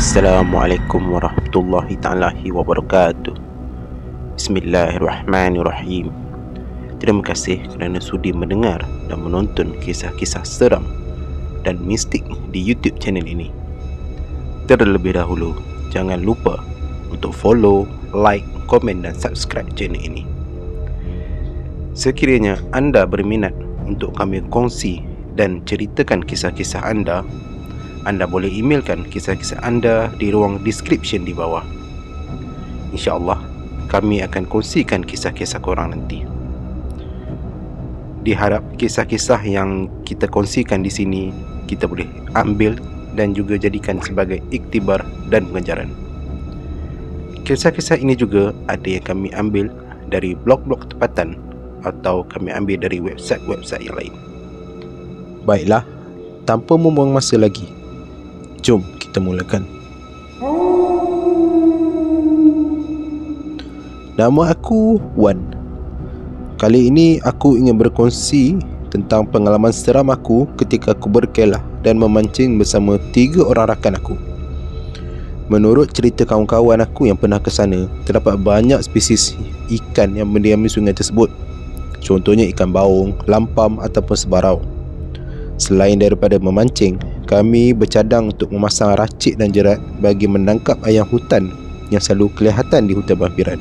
Assalamualaikum warahmatullahi ta'ala wabarakatuh. Bismillahirrahmanirrahim. Terima kasih kerana sudi mendengar dan menonton kisah-kisah seram dan mistik di YouTube channel ini. Terlebih dahulu, jangan lupa untuk follow, like, komen dan subscribe channel ini. Sekiranya anda berminat untuk kami kongsi dan ceritakan kisah-kisah anda boleh emailkan kisah-kisah anda di ruang description di bawah. InsyaAllah kami akan kongsikan kisah-kisah korang nanti. Diharap kisah-kisah yang kita kongsikan di sini kita boleh ambil dan juga jadikan sebagai iktibar dan pengajaran. Kisah-kisah ini juga ada yang kami ambil dari blog-blog tempatan atau kami ambil dari website-website yang lain. Baiklah, tanpa membuang masa lagi, jom kita mulakan. Nama aku Wan. Kali ini aku ingin berkongsi tentang pengalaman seram aku ketika aku berkelah dan memancing bersama 3 orang rakan aku. Menurut cerita kawan-kawan aku yang pernah ke sana, terdapat banyak spesies ikan yang mendiami sungai tersebut. Contohnya ikan baung, lampam ataupun sebarau. Selain daripada memancing, kami bercadang untuk memasang racik dan jerat bagi menangkap ayam hutan yang selalu kelihatan di hutan hampiran.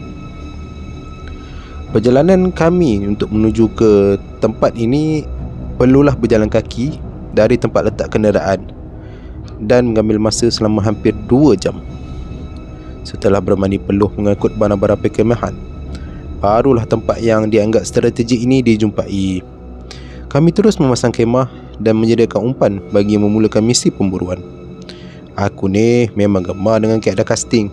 Perjalanan kami untuk menuju ke tempat ini perlulah berjalan kaki dari tempat letak kenderaan dan mengambil masa selama hampir 2 jam. Setelah bermandi peluh mengangkut barang-barang perkemahan, barulah tempat yang dianggap strategik ini dijumpai. Kami terus memasang kemah dan menyediakan umpan bagi memulakan misi pemburuan. Aku ni memang gemar dengan kaedah casting.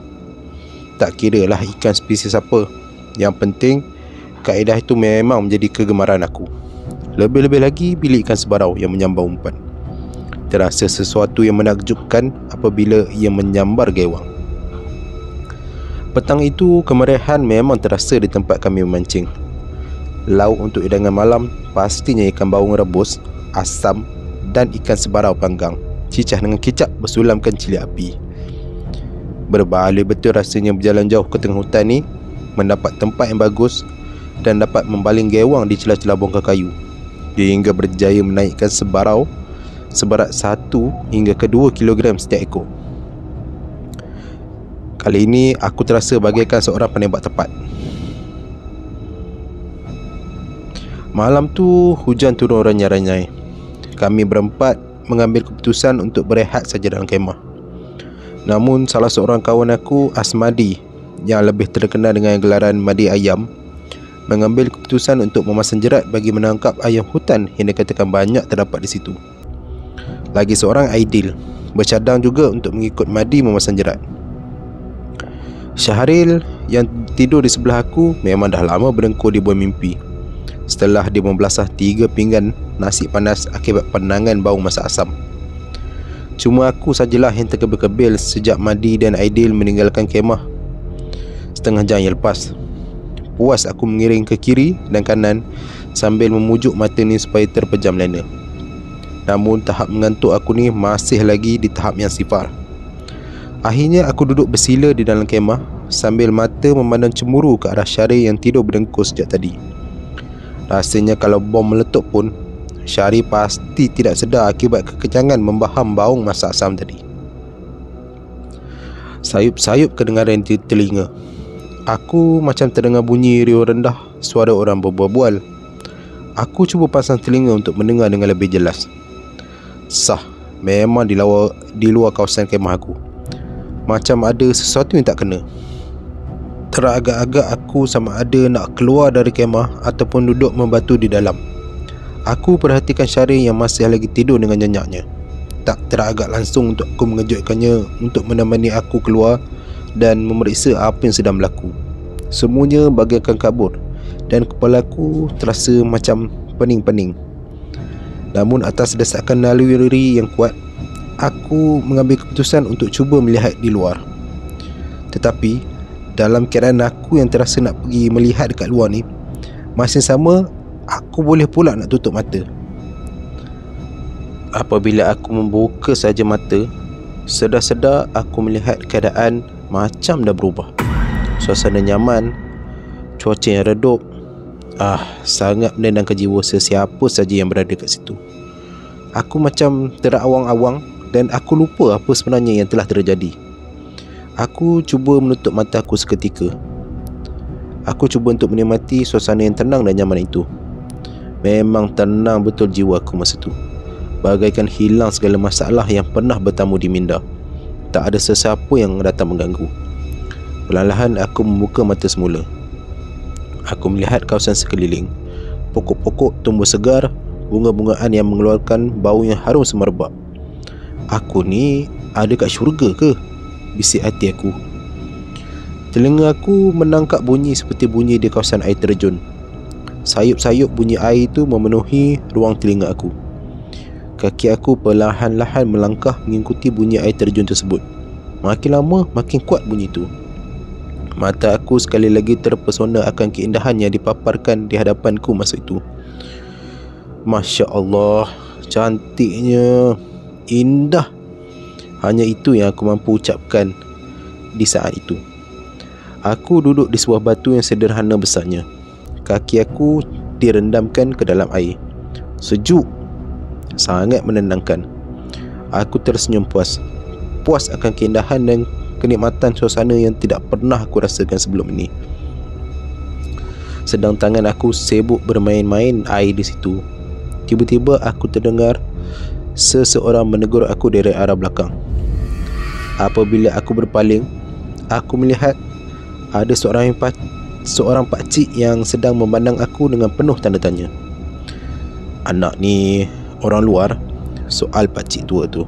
Tak kira lah ikan spesies apa, yang penting kaedah itu memang menjadi kegemaran aku. Lebih-lebih lagi bila ikan sebarau yang menyambar umpan. Terasa sesuatu yang menakjubkan apabila ia menyambar gewang. Petang itu kemeriahan memang terasa di tempat kami memancing. Lauk untuk hidangan malam pastinya ikan baung rebus, asam dan ikan sebarau panggang, cicah dengan kicap bersulamkan cili api. Berbalik betul rasanya berjalan jauh ke tengah hutan ni, mendapat tempat yang bagus dan dapat membaling gewang di celah-celah bongkar kayu, hingga berjaya menaikkan sebarau seberat 1 hingga ke 2 kilogram setiap ekor. Kali ini aku terasa bagaikan seorang penembak tepat. Malam tu hujan turun renyai-renyai. Kami berempat mengambil keputusan untuk berehat saja dalam kemah. Namun salah seorang kawan aku, Asmadi, yang lebih terkenal dengan gelaran Madi Ayam, mengambil keputusan untuk memasang jerat bagi menangkap ayam hutan yang dikatakan banyak terdapat di situ. Lagi seorang, Aidil, bercadang juga untuk mengikut Madi memasang jerat. Syahril yang tidur di sebelah aku memang dah lama berdengkur di buah mimpi setelah dia membelasah 3 pinggan nasi panas akibat pandangan bau masak asam. Cuma aku sajalah yang terkebil-kebil sejak Madi dan Aidil meninggalkan kemah setengah jam yang lepas. Puas aku mengiring ke kiri dan kanan sambil memujuk mata ni supaya terpejam lena. Namun tahap mengantuk aku ni masih lagi di tahap yang sifar. Akhirnya aku duduk bersila di dalam kemah sambil mata memandang cemburu ke arah Syahrir yang tidur berdengkur sejak tadi. Rasanya kalau bom meletup pun Syahrir pasti tidak sedar akibat kekenyangan membaham baung masak asam tadi. Sayup-sayup kedengaran di telinga. Aku macam terdengar bunyi riuh rendah suara orang berbual-bual. Aku cuba pasang telinga untuk mendengar dengan lebih jelas. Sah, memang di luar kawasan kemah aku. Macam ada sesuatu yang tak kena. Teragak-agak aku sama ada nak keluar dari kemah ataupun duduk membatu di dalam. Aku perhatikan Syahrir yang masih lagi tidur dengan nyenyaknya. Tak teragak langsung untuk aku mengejutkannya untuk menemani aku keluar dan memeriksa apa yang sedang berlaku. Semuanya bagaikan kabur dan kepala aku terasa macam pening-pening. Namun atas desakan naluri yang kuat, aku mengambil keputusan untuk cuba melihat di luar. Tetapi dalam keadaan aku yang terasa nak pergi melihat dekat luar ni, masih sama aku boleh pula nak tutup mata. Apabila aku membuka saja mata, Sedar-sedar aku melihat keadaan macam dah berubah. Suasana nyaman, cuaca yang redup. Sangat menenangkan jiwa sesiapa saja yang berada kat situ. Aku macam terawang-awang dan aku lupa apa sebenarnya yang telah terjadi. Aku cuba menutup mata aku seketika. Aku cuba untuk menikmati suasana yang tenang dan nyaman itu. Memang tenang betul jiwa aku masa itu. Bagaikan hilang segala masalah yang pernah bertamu di minda. Tak ada sesiapa yang datang mengganggu. Perlahan-lahan aku membuka mata semula. Aku melihat kawasan sekeliling. Pokok-pokok tumbuh segar, bunga-bungaan yang mengeluarkan bau yang harum semerbak. Aku ni ada kat syurga ke? Bisik hati aku. Telinga aku menangkap bunyi seperti bunyi di kawasan air terjun. Sayup-sayup bunyi air itu memenuhi ruang telinga aku. Kaki aku perlahan-lahan melangkah mengikuti bunyi air terjun tersebut. Makin lama makin kuat bunyi itu. Mata aku sekali lagi terpesona akan keindahan yang dipaparkan di hadapanku masa itu. Masya Allah, cantiknya, indah. Hanya itu yang aku mampu ucapkan di saat itu. Aku duduk di sebuah batu yang sederhana besarnya. Kaki aku direndamkan ke dalam air. Sejuk, sangat menenangkan. Aku tersenyum puas. Puas akan keindahan dan kenikmatan suasana yang tidak pernah aku rasakan sebelum ini. Sedang tangan aku sibuk bermain-main air di situ, tiba-tiba aku terdengar seseorang menegur aku dari arah belakang. Apabila aku berpaling, aku melihat ada seorang pakcik yang sedang memandang aku dengan penuh tanda tanya. Anak ni orang luar? Soal pakcik tua tu.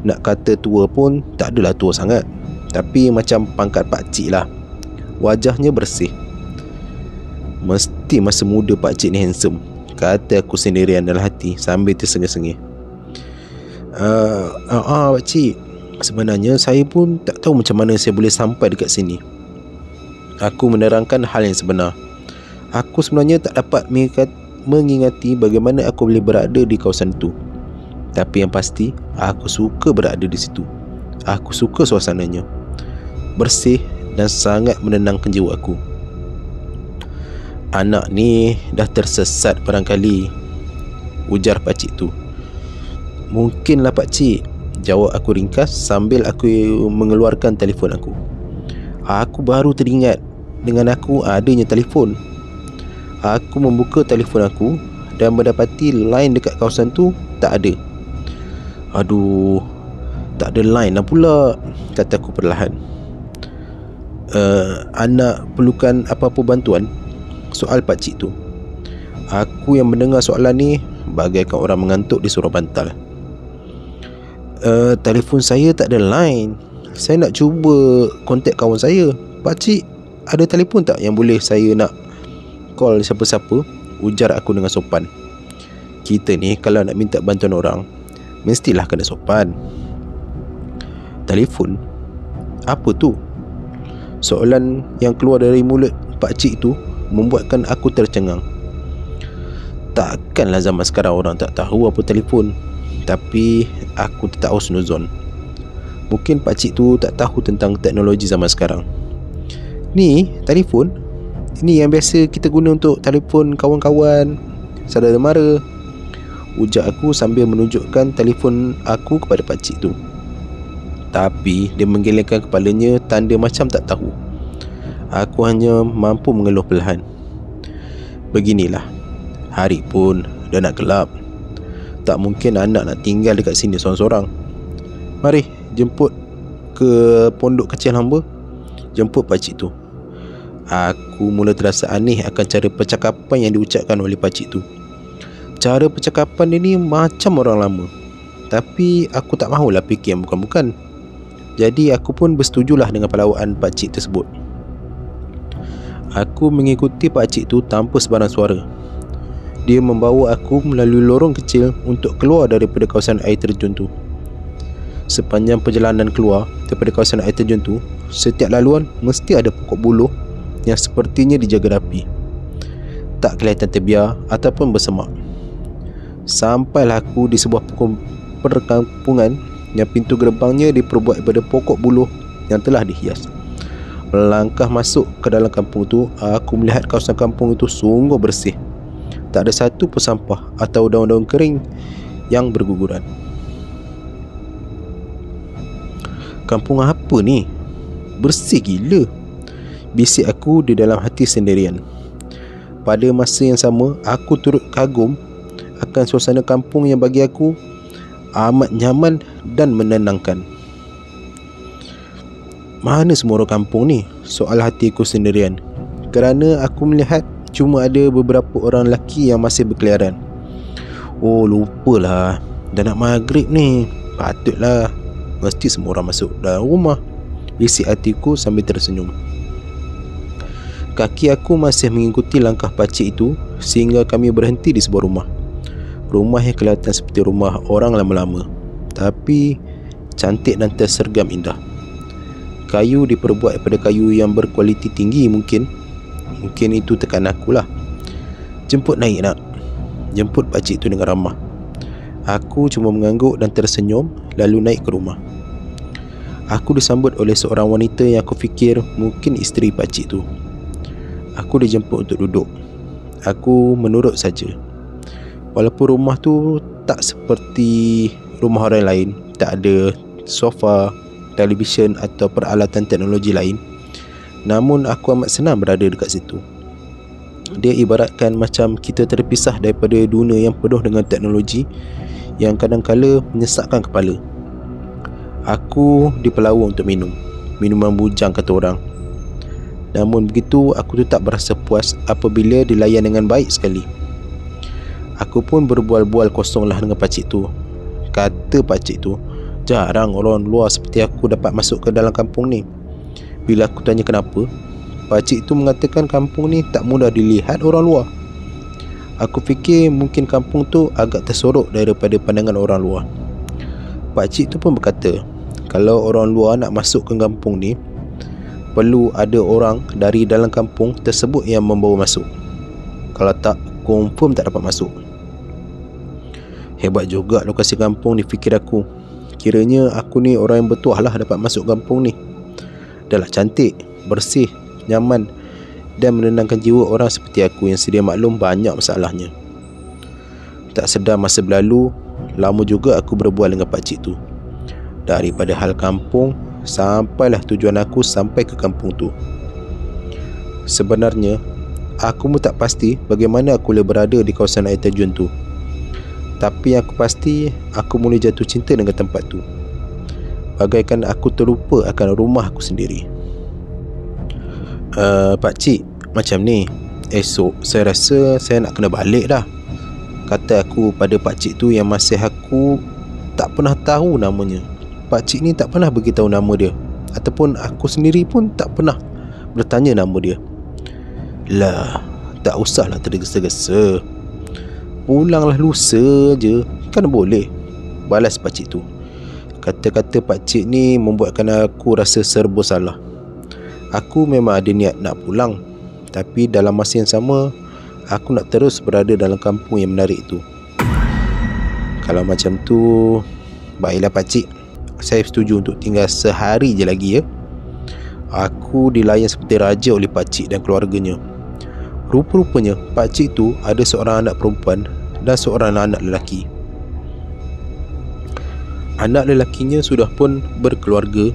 Nak kata tua pun tak adalah tua sangat, tapi macam pangkat pakcik lah. Wajahnya bersih. Mesti masa muda pakcik ni handsome, kata aku sendirian dalam hati sambil tersengih-sengih. Pakcik, sebenarnya saya pun tak tahu macam mana saya boleh sampai dekat sini. Aku menerangkan hal yang sebenar. Aku sebenarnya tak dapat mengingati bagaimana aku boleh berada di kawasan itu. Tapi yang pasti, aku suka berada di situ. Aku suka suasananya. Bersih dan sangat menenangkan jiwa aku. Anak ni dah tersesat barangkali, ujar pakcik tu. Mungkinlah pakcik, jawab aku ringkas sambil aku mengeluarkan telefon aku. Aku baru teringat dengan aku adanya telefon. Aku membuka telefon aku dan mendapati line dekat kawasan tu tak ada. Aduh, tak ada line lah pula, kata aku perlahan. Anak perlukan apa-apa bantuan? Soal pakcik tu. Aku yang mendengar soalan ni bagaikan orang mengantuk di surau bantal. Telefon saya tak ada line. Saya nak cuba kontak kawan saya. Pakcik ada telefon tak yang boleh saya nak call siapa-siapa? Ujar aku dengan sopan. Kita ni kalau nak minta bantuan orang, mestilah kena sopan. Telefon? Apa tu? Soalan yang keluar dari mulut pakcik tu membuatkan aku tercengang. Takkanlah zaman sekarang orang tak tahu apa telefon. Tapi aku tetap husnuzon. Mungkin pakcik tu tak tahu tentang teknologi zaman sekarang. Ni telefon, ini yang biasa kita guna untuk telefon kawan-kawan, saudara mara, ujar aku sambil menunjukkan telefon aku kepada pakcik tu. Tapi dia menggelengkan kepalanya tanda macam tak tahu. Aku hanya mampu mengeluh perlahan. Beginilah, hari pun dah nak gelap. Tak mungkin anak nak tinggal dekat sini seorang-seorang. Mari jemput ke pondok kecil hamba, jemput pakcik tu. Aku mula terasa aneh akan cara percakapan yang diucapkan oleh pakcik tu. Cara percakapan dia ni macam orang lama. Tapi aku tak mahulah fikir yang bukan-bukan. Jadi aku pun bersetujulah dengan pelawaan pakcik tersebut. Aku mengikuti pakcik tu tanpa sebarang suara. Dia membawa aku melalui lorong kecil untuk keluar daripada kawasan air terjun tu. Sepanjang perjalanan keluar daripada kawasan air terjun tu, setiap laluan mesti ada pokok buluh yang sepertinya dijaga rapi. Tak kelihatan terbiar ataupun bersemak. Sampailah aku di sebuah perkampungan yang pintu gerbangnya diperbuat daripada pokok buluh yang telah dihias. Melangkah masuk ke dalam kampung tu, aku melihat kawasan kampung itu sungguh bersih. Tak ada satu pun sampah atau daun-daun kering yang berguguran. Kampung apa ni? Bersih gila, bisik aku di dalam hati sendirian. Pada masa yang sama, aku turut kagum akan suasana kampung yang bagi aku amat nyaman dan menenangkan. Mana semua orang kampung ni? Soal hatiku sendirian. Kerana aku melihat cuma ada beberapa orang lelaki yang masih berkeliaran. Oh, lupalah, dah nak maghrib ni. Patutlah, mesti semua orang masuk dalam rumah, bisik hatiku sambil tersenyum. Kaki aku masih mengikuti langkah pakcik itu sehingga kami berhenti di sebuah rumah. Rumah yang kelihatan seperti rumah orang lama-lama, tapi cantik dan tersergam indah. Kayu diperbuat daripada kayu yang berkualiti tinggi. Mungkin itu tekan aku lah. Jemput naik nak, jemput pakcik tu dengan ramah. Aku cuma mengangguk dan tersenyum lalu naik ke rumah. Aku disambut oleh seorang wanita yang aku fikir mungkin isteri pakcik tu. Aku dijemput untuk duduk. Aku menurut saja. Walaupun rumah tu tak seperti rumah orang lain, tak ada sofa, televisyen atau peralatan teknologi lain, namun aku amat senang berada dekat situ. Dia ibaratkan macam kita terpisah daripada dunia yang penuh dengan teknologi yang kadang-kala menyesakkan kepala. Aku dipelawa untuk minuman bujang kata orang. Namun begitu, aku tetap berasa puas apabila dilayan dengan baik sekali. Aku pun berbual-bual kosonglah dengan pakcik tu. Kata pakcik tu, jarang orang luar seperti aku dapat masuk ke dalam kampung ni. Bila aku tanya kenapa, pakcik tu mengatakan kampung ni tak mudah dilihat orang luar. Aku fikir mungkin kampung tu agak tersorok daripada pandangan orang luar. Pakcik tu pun berkata, kalau orang luar nak masuk ke kampung ni, perlu ada orang dari dalam kampung tersebut yang membawa masuk. Kalau tak, confirm tak dapat masuk. Hebat juga lokasi kampung ni, fikir aku. Kiranya aku ni orang yang bertuah lah dapat masuk kampung ni. Dah lah cantik, bersih, nyaman dan menenangkan jiwa orang seperti aku yang sedia maklum banyak masalahnya. Tak sedar masa berlalu, lama juga aku berbual dengan pakcik tu. Daripada hal kampung, sampailah tujuan aku sampai ke kampung tu. Sebenarnya, aku pun tak pasti bagaimana aku boleh berada di kawasan air terjun tu. Tapi aku pasti aku mula jatuh cinta dengan tempat tu. Bagaikan aku terlupa akan rumah aku sendiri. Pakcik, macam ni, esok saya rasa saya nak kena balik dah, kata aku pada pakcik tu yang masih aku tak pernah tahu namanya. Pakcik ni tak pernah beritahu nama dia, ataupun aku sendiri pun tak pernah bertanya nama dia. Lah, tak usahlah tergesa-gesa, pulanglah lusa je, kan boleh, balas pakcik tu. Kata-kata pakcik ni membuatkan aku rasa serba salah. Aku memang ada niat nak pulang, tapi dalam masa yang sama, aku nak terus berada dalam kampung yang menarik tu. Kalau macam tu, baiklah pakcik, saya setuju untuk tinggal sehari je lagi ya. Aku dilayan seperti raja oleh pakcik dan keluarganya. Rupa-rupanya pakcik tu ada seorang anak perempuan dan seorang anak lelaki. Anak lelakinya sudah pun berkeluarga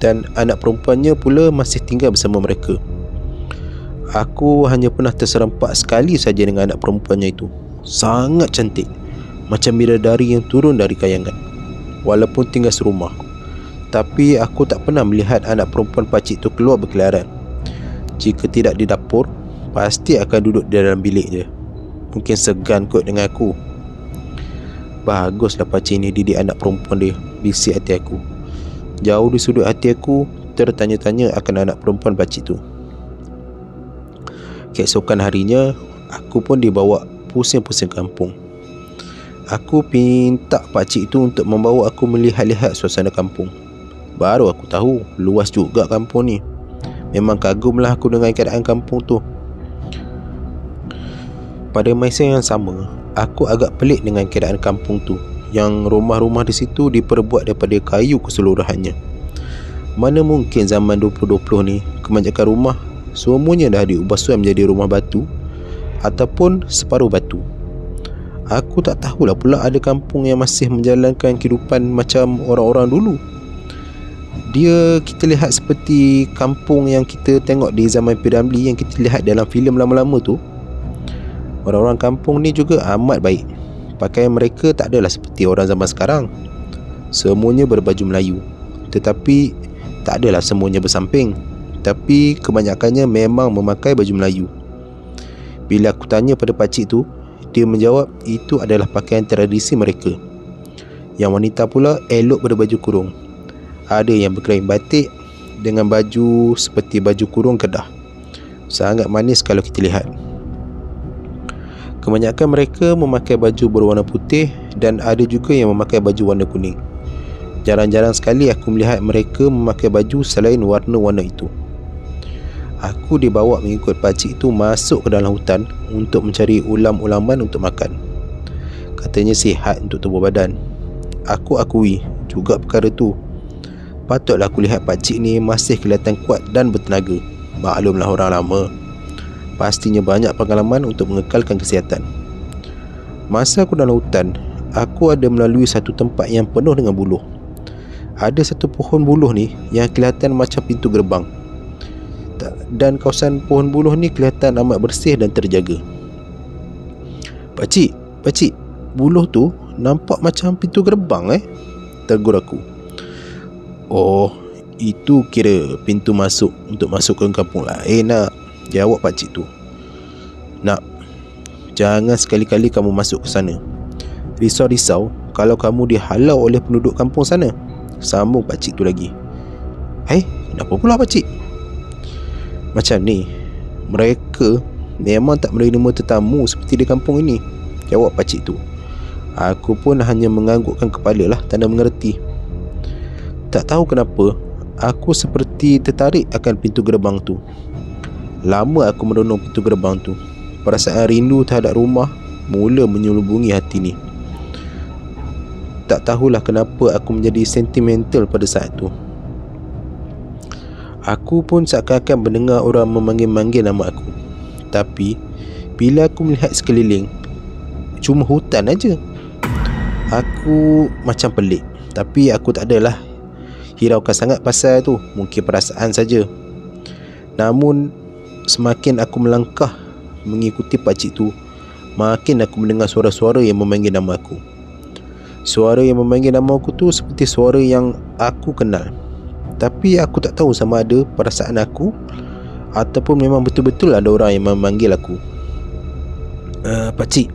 dan anak perempuannya pula masih tinggal bersama mereka. Aku hanya pernah terserempak sekali saja dengan anak perempuannya itu. Sangat cantik, macam bidadari yang turun dari kayangan. Walaupun tinggal serumah, tapi aku tak pernah melihat anak perempuan pakcik itu keluar berkeliaran. Jika tidak di dapur, pasti akan duduk di dalam bilik je. Mungkin segan kot dengan aku. Baguslah pakcik ni didik anak perempuan dia, bisik hati aku. Jauh di sudut hati aku tertanya-tanya akan anak perempuan pakcik tu. Keesokan harinya, aku pun dibawa pusing-pusing kampung. Aku minta pakcik itu untuk membawa aku melihat-lihat suasana kampung. Baru aku tahu luas juga kampung ni. Memang kagumlah aku dengan keadaan kampung tu. Pada masa yang sama, aku agak pelik dengan keadaan kampung tu. yang rumah-rumah di situ diperbuat daripada kayu keseluruhannya. Mana mungkin zaman 2020 ni kebanyakan rumah semuanya dah diubah suai menjadi rumah batu ataupun separuh batu. Aku tak tahulah pula ada kampung yang masih menjalankan kehidupan macam orang-orang dulu. Kita lihat seperti kampung yang kita tengok di zaman P. Ramlee, yang kita lihat dalam filem lama-lama tu. Orang-orang kampung ni juga amat baik. Pakaian mereka tak adalah seperti orang zaman sekarang. Semuanya berbaju Melayu, tetapi tak adalah semuanya bersamping. Tapi kebanyakannya memang memakai baju Melayu. Bila aku tanya pada pakcik tu, dia menjawab itu adalah pakaian tradisi mereka. Yang wanita pula elok berbaju kurung. Ada yang berkain batik dengan baju seperti baju kurung Kedah. Sangat manis kalau kita lihat. Kebanyakan mereka memakai baju berwarna putih dan ada juga yang memakai baju warna kuning. Jarang-jarang sekali aku melihat mereka memakai baju selain warna-warna itu. Aku dibawa mengikut pakcik itu masuk ke dalam hutan untuk mencari ulam-ulaman untuk makan. Katanya sihat untuk tubuh badan. Aku akui juga perkara tu. Patutlah aku lihat pakcik ni masih kelihatan kuat dan bertenaga. Maklumlah orang lama, pastinya banyak pengalaman untuk mengekalkan kesihatan. Masa aku dalam hutan, aku ada melalui satu tempat yang penuh dengan buluh. Ada satu pohon buluh ni yang kelihatan macam pintu gerbang. Dan kawasan pohon buluh ni kelihatan amat bersih dan terjaga. Pakcik, buluh tu nampak macam pintu gerbang tegur aku. Oh, itu kira pintu masuk untuk masuk ke kampung lain nak, jawab pakcik tu. Nak, jangan sekali-kali kamu masuk ke sana. Risau-risau kalau kamu dihalau oleh penduduk kampung sana, sambung pakcik tu lagi. Kenapa pula pakcik? Macam ni, mereka memang tak menerima tetamu seperti di kampung ini, jawab pakcik tu. Aku pun hanya menganggukkan kepala lah, tanda mengerti. Tak tahu kenapa, aku seperti tertarik akan pintu gerbang tu. Lama aku merenung pintu gerbang tu. Perasaan rindu terhadap rumah mula menyelubungi hati ni. Tak tahulah kenapa aku menjadi sentimental pada saat tu. Aku pun seakan-akan mendengar orang memanggil-manggil nama aku. Tapi bila aku melihat sekeliling, cuma hutan aja. Aku macam pelik. Tapi aku tak adalah hiraukan sangat pasal tu. Mungkin perasaan saja. Namun semakin aku melangkah mengikuti pakcik tu, makin aku mendengar suara-suara yang memanggil nama aku. Suara yang memanggil nama aku tu seperti suara yang aku kenal. Tapi aku tak tahu sama ada perasaan aku ataupun memang betul-betul ada orang yang memanggil aku. Pakcik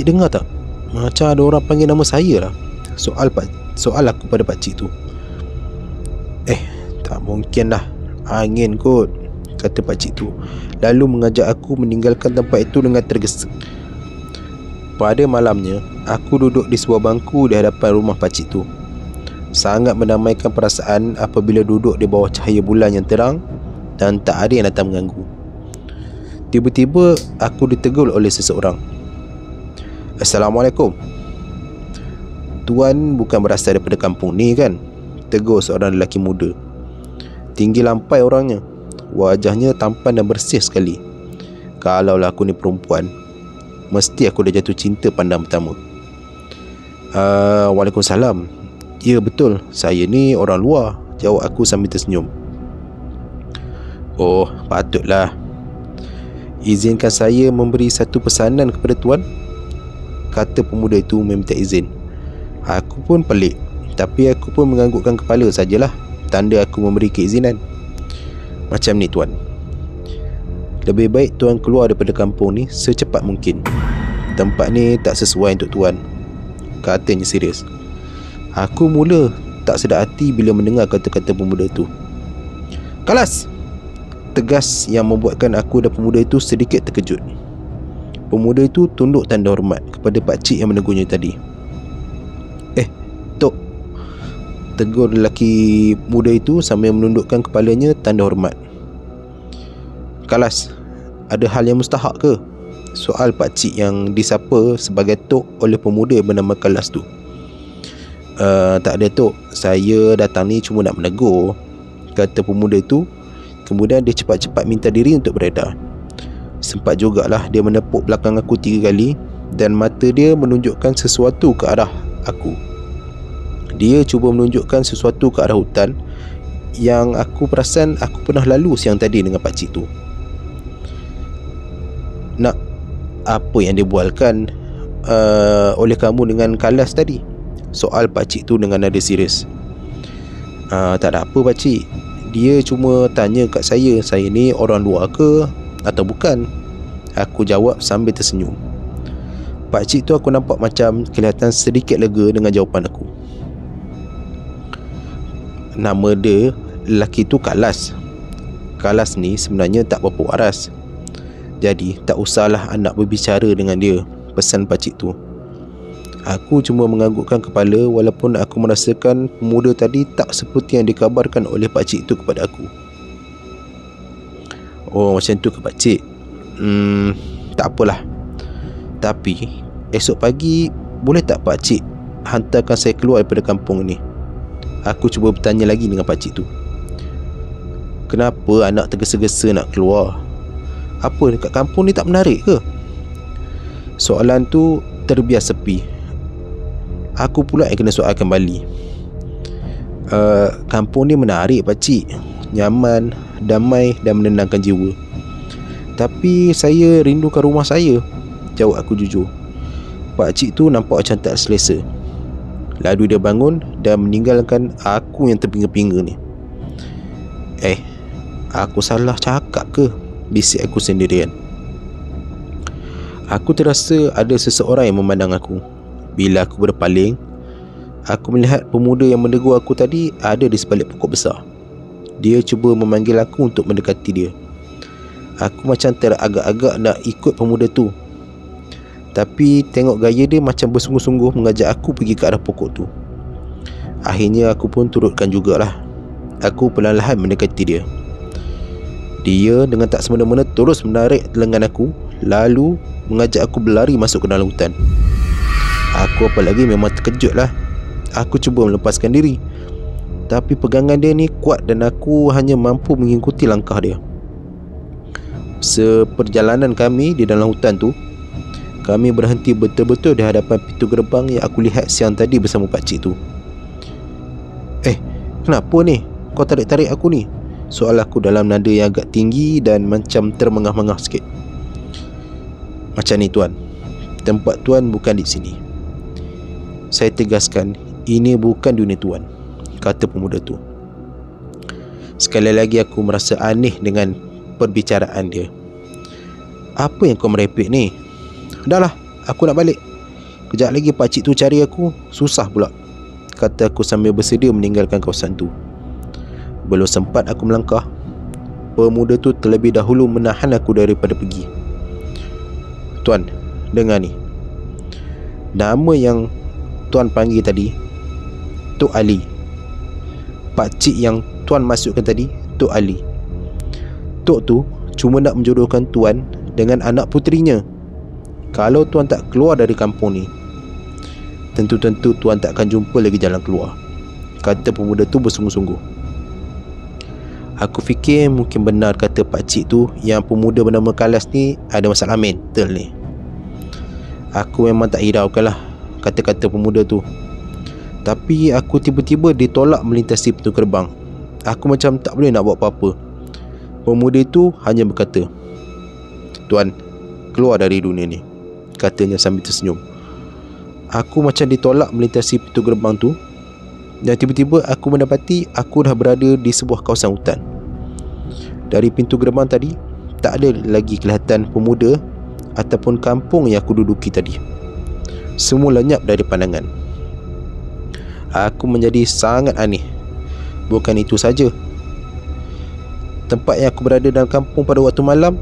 dengar tak? Macam ada orang panggil nama saya lah. Soal aku pada pakcik tu. Tak mungkin lah, angin kot, kata pakcik tu, lalu mengajak aku meninggalkan tempat itu dengan tergesa. Pada malamnya, aku duduk di sebuah bangku di hadapan rumah pakcik tu. Sangat mendamaikan perasaan apabila duduk di bawah cahaya bulan yang terang dan tak ada yang datang mengganggu. Tiba-tiba aku ditegur oleh seseorang. Assalamualaikum. Tuan bukan berasal daripada kampung ni kan? Tegur seorang lelaki muda. Tinggi lampai orangnya. Wajahnya tampan dan bersih sekali. Kalaulah aku ni perempuan, mesti aku dah jatuh cinta pandang pertama. Waalaikumsalam. Ya betul, saya ni orang luar, jawab aku sambil tersenyum. Oh, patutlah. Izinkan saya memberi satu pesanan kepada tuan, kata pemuda itu meminta izin. Aku pun pelik, tapi aku pun menganggukkan kepala sajalah, tanda aku memberi keizinan. Macam ni tuan, lebih baik tuan keluar daripada kampung ni secepat mungkin. Tempat ni tak sesuai untuk tuan, katanya serius. Aku mula tak sedar hati bila mendengar kata-kata pemuda itu. Kalas! Tegas yang membuatkan aku dan pemuda itu sedikit terkejut. Pemuda itu tunduk tanda hormat kepada pakcik yang menegurnya tadi. Tok, tegur lelaki muda itu sambil menundukkan kepalanya tanda hormat. Kalas, ada hal yang mustahak ke? soal pakcik yang disapa sebagai Tok oleh pemuda yang bernama Kalas tu. Tak ada Tok, saya datang ni cuma nak menegur, kata pemuda tu. Kemudian dia cepat-cepat minta diri untuk beredar. Sempat jugalah dia menepuk belakang aku 3 kali dan mata dia menunjukkan sesuatu ke arah aku. Dia cuba menunjukkan sesuatu ke arah hutan yang aku perasan aku pernah lalu siang tadi dengan pakcik tu. Nak apa yang dia bualkan oleh kamu dengan Kalas tadi? Soal pakcik tu dengan nada serius. Tak ada apa pakcik, dia cuma tanya kat saya ni orang luar ke atau bukan. Aku jawab sambil tersenyum. Pakcik tu aku nampak macam kelihatan sedikit lega dengan jawapan aku. Nama dia lelaki tu Kalas. Kalas ni sebenarnya tak berapa waras, jadi tak usahlah anak berbicara dengan dia, pesan pakcik tu. Aku cuma menganggukkan kepala walaupun aku merasakan pemuda tadi tak seperti yang dikabarkan oleh pakcik tu kepada aku. Oh, macam tu ke pakcik? Tak apalah. Tapi esok pagi boleh tak pakcik hantarkan saya keluar daripada kampung ni? Aku cuba bertanya lagi dengan pakcik tu. Kenapa anak tergesa-gesa nak keluar? Apa dekat kampung ni tak menarik ke? Soalan tu terbiar sepi. Aku pula yang kena soal kembali. Kampung ni menarik pakcik, nyaman, damai dan menenangkan jiwa. Tapi saya rindukan rumah saya, jawab aku jujur. Pakcik tu nampak macam tak selesa. Lalu dia bangun dan meninggalkan aku yang terpinga-pinga ni. Aku salah cakap ke? Bisik aku sendirian. Aku terasa ada seseorang yang memandang aku. Bila aku berpaling, aku melihat pemuda yang menegur aku tadi ada di sebalik pokok besar. Dia cuba memanggil aku untuk mendekati dia. Aku macam teragak-agak nak ikut pemuda tu, tapi tengok gaya dia macam bersungguh-sungguh mengajak aku pergi ke arah pokok tu. Akhirnya aku pun turutkan jugalah. Aku perlahan-lahan mendekati dia. Dia dengan tak semena-mena terus menarik lengan aku, lalu mengajak aku berlari masuk ke dalam hutan. Aku apalagi memang terkejut lah. Aku cuba melepaskan diri, tapi pegangan dia ni kuat dan aku hanya mampu mengikuti langkah dia. Seperjalanan kami di dalam hutan tu, kami berhenti betul-betul di hadapan pintu gerbang yang aku lihat siang tadi bersama pakcik tu. Kenapa ni? Kau tarik-tarik aku ni? Soal aku dalam nada yang agak tinggi dan macam termengah-mengah sikit. Macam ni tuan, tempat tuan bukan di sini. Saya tegaskan, ini bukan dunia tuan, kata pemuda tu. Sekali lagi aku merasa aneh dengan perbicaraan dia. Apa yang kau merepek ni? Dah lah, aku nak balik. Kejap lagi pakcik tu cari aku, susah pula, kata aku sambil bersedia meninggalkan kawasan tu. Belum sempat aku melangkah, pemuda tu terlebih dahulu menahan aku daripada pergi. Tuan, dengar ni. Nama yang tuan panggil tadi Tok Ali. Pakcik yang tuan masukkan tadi Tok Ali. Tok tu cuma nak menjodohkan tuan dengan anak puterinya. Kalau tuan tak keluar dari kampung ni, tentu-tentu tuan tak akan jumpa lagi jalan keluar, kata pemuda tu bersungguh-sungguh. Aku fikir mungkin benar kata pakcik tu yang pemuda bernama Kalas ni ada masalah mental ni. Aku memang tak hiraukan lah kata-kata pemuda tu. Tapi aku tiba-tiba ditolak melintasi pintu gerbang. Aku macam tak boleh nak buat apa-apa. Pemuda itu hanya berkata, "Tuan, keluar dari dunia ni," katanya sambil tersenyum. Aku macam ditolak melintasi pintu gerbang tu, dan tiba-tiba aku mendapati aku dah berada di sebuah kawasan hutan. Dari pintu gerbang tadi tak ada lagi kelihatan pemuda ataupun kampung yang aku duduki tadi. Semua lenyap dari pandangan. Aku menjadi sangat aneh. Bukan itu saja, tempat yang aku berada dalam kampung pada waktu malam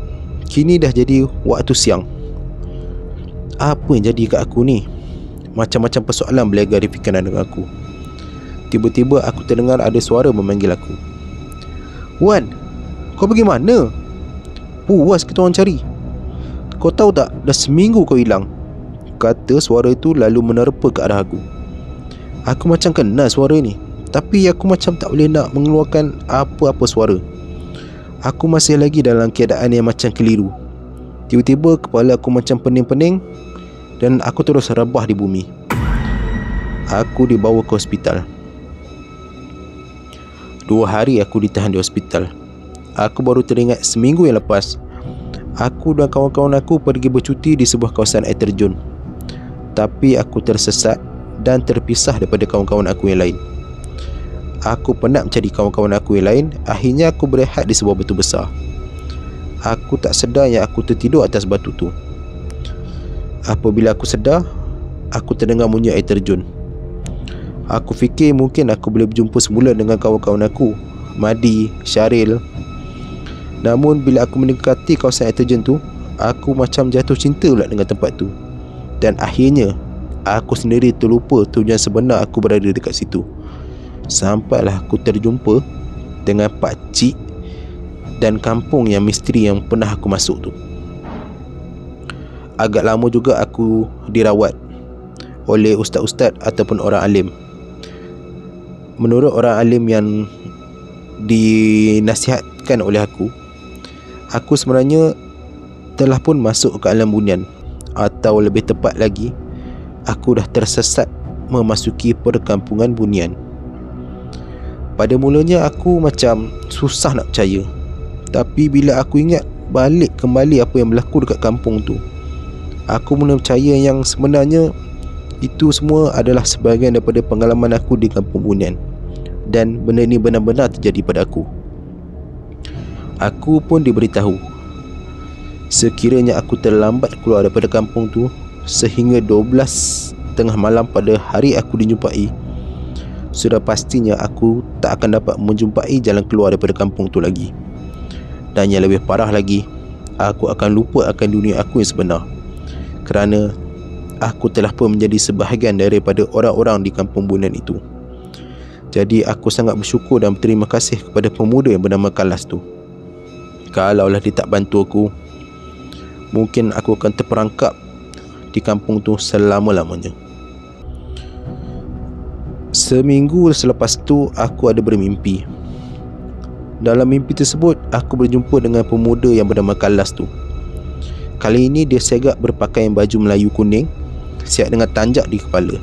kini dah jadi waktu siang. Apa yang jadi kat aku ni? Macam-macam persoalan berlegar di fikiran dengan aku. Tiba-tiba aku terdengar ada suara memanggil aku. "Wan, kau pergi mana? Puas kita orang cari." kau tahu tak, dah seminggu kau hilang," kata suara itu lalu menerpa ke arah aku. Aku macam kenal suara ni, tapi aku macam tak boleh nak mengeluarkan apa-apa suara. Aku masih lagi dalam keadaan yang macam keliru. Tiba-tiba kepala aku macam pening-pening dan aku terus rebah di bumi. Aku dibawa ke hospital. 2 hari aku ditahan di hospital. Aku baru teringat seminggu yang lepas, aku dan kawan-kawan aku pergi bercuti di sebuah kawasan air terjun. Tapi aku tersesat dan terpisah daripada kawan-kawan aku yang lain. Aku penat mencari kawan-kawan aku yang lain. Akhirnya aku berehat di sebuah batu besar. Aku tak sedar yang aku tertidur atas batu tu. Apabila aku sedar, aku terdengar bunyi air terjun. Aku fikir mungkin aku boleh berjumpa semula dengan kawan-kawan aku, Madi, Syaril. Namun bila aku mendekati kawasan air terjun tu, aku macam jatuh cinta pula dengan tempat tu. Dan akhirnya aku sendiri terlupa tujuan sebenar aku berada dekat situ. Sampailah aku terjumpa dengan pakcik dan kampung yang misteri yang pernah aku masuk tu. Agak lama juga aku dirawat oleh ustaz-ustaz ataupun orang alim. Menurut orang alim yang dinasihatkan oleh aku sebenarnya telah pun masuk ke alam bunian, atau lebih tepat lagi, aku dah tersesat memasuki perkampungan bunian. Pada mulanya aku macam susah nak percaya. Tapi bila aku ingat balik kembali apa yang berlaku dekat kampung tu, aku mula percaya yang sebenarnya itu semua adalah sebahagian daripada pengalaman aku di kampung bunian. Dan benda ni benar-benar terjadi pada aku. Aku pun diberitahu sekiranya aku terlambat keluar daripada kampung tu sehingga 12 tengah malam pada hari aku dijumpai, sudah pastinya aku tak akan dapat menjumpai jalan keluar daripada kampung tu lagi. Dan yang lebih parah lagi, aku akan lupa akan dunia aku yang sebenar, kerana aku telah pun menjadi sebahagian daripada orang-orang di kampung bunian itu. Jadi aku sangat bersyukur dan berterima kasih kepada pemuda yang bernama Kalas tu. Kalaulah dia tak bantu aku, mungkin aku akan terperangkap di kampung tu selama-lamanya. Seminggu selepas tu aku ada bermimpi. Dalam mimpi tersebut, aku berjumpa dengan pemuda yang bernama Kalas tu. Kali ini dia segak berpakaian baju Melayu kuning, siap dengan tanjak di kepala.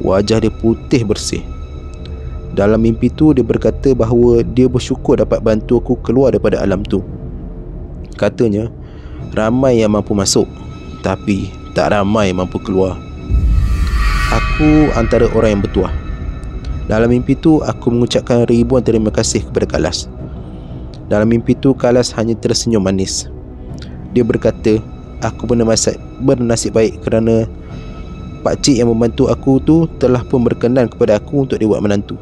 Wajah dia putih bersih. Dalam mimpi tu dia berkata bahawa dia bersyukur dapat bantu aku keluar daripada alam tu. Katanya, ramai yang mampu masuk, tapi tak ramai yang mampu keluar. Aku antara orang yang bertuah. Dalam mimpi tu aku mengucapkan ribuan terima kasih kepada Kalas. Dalam mimpi tu Kalas hanya tersenyum manis. Dia berkata, aku bernasib baik kerana pakcik yang membantu aku tu telah pun berkenan kepada aku untuk dibuat menantu.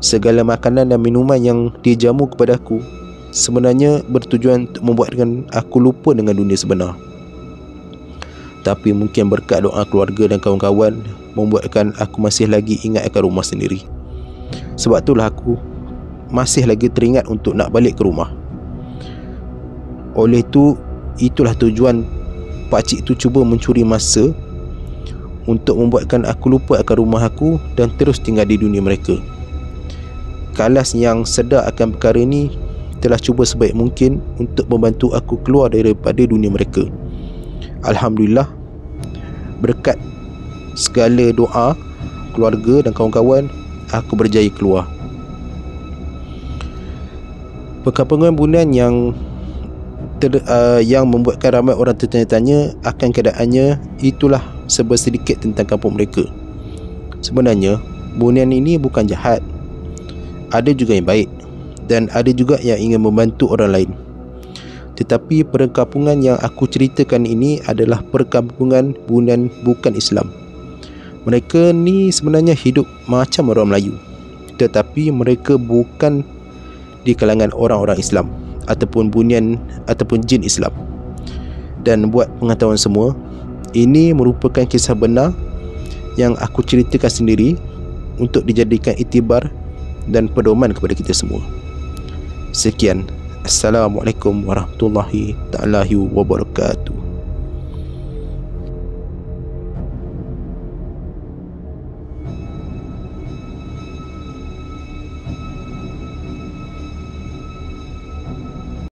Segala makanan dan minuman yang dia jamu kepada aku sebenarnya bertujuan untuk membuatkan aku lupa dengan dunia sebenar. Tapi mungkin berkat doa keluarga dan kawan-kawan membuatkan aku masih lagi ingat akan rumah sendiri. Sebab itulah aku masih lagi teringat untuk nak balik ke rumah. Oleh itu, itulah tujuan pakcik tu cuba mencuri masa untuk membuatkan aku lupa akan rumah aku dan terus tinggal di dunia mereka. Kalas yang sedar akan perkara ini telah cuba sebaik mungkin untuk membantu aku keluar daripada dunia mereka. Alhamdulillah, berkat segala doa keluarga dan kawan-kawan, aku berjaya keluar. Perkampungan bunian yang membuatkan ramai orang tertanya-tanya akan keadaannya, itulah sedikit tentang kampung mereka. Sebenarnya bunian ini bukan jahat. Ada juga yang baik dan ada juga yang ingin membantu orang lain. Tetapi perkampungan yang aku ceritakan ini adalah perkampungan bunian bukan Islam. Mereka ni sebenarnya hidup macam orang Melayu, tetapi mereka bukan di kalangan orang-orang Islam ataupun bunian ataupun jin Islam. Dan buat pengetahuan semua, ini merupakan kisah benar yang aku ceritakan sendiri untuk dijadikan iktibar dan pedoman kepada kita semua. Sekian, Assalamualaikum warahmatullahi wabarakatuh.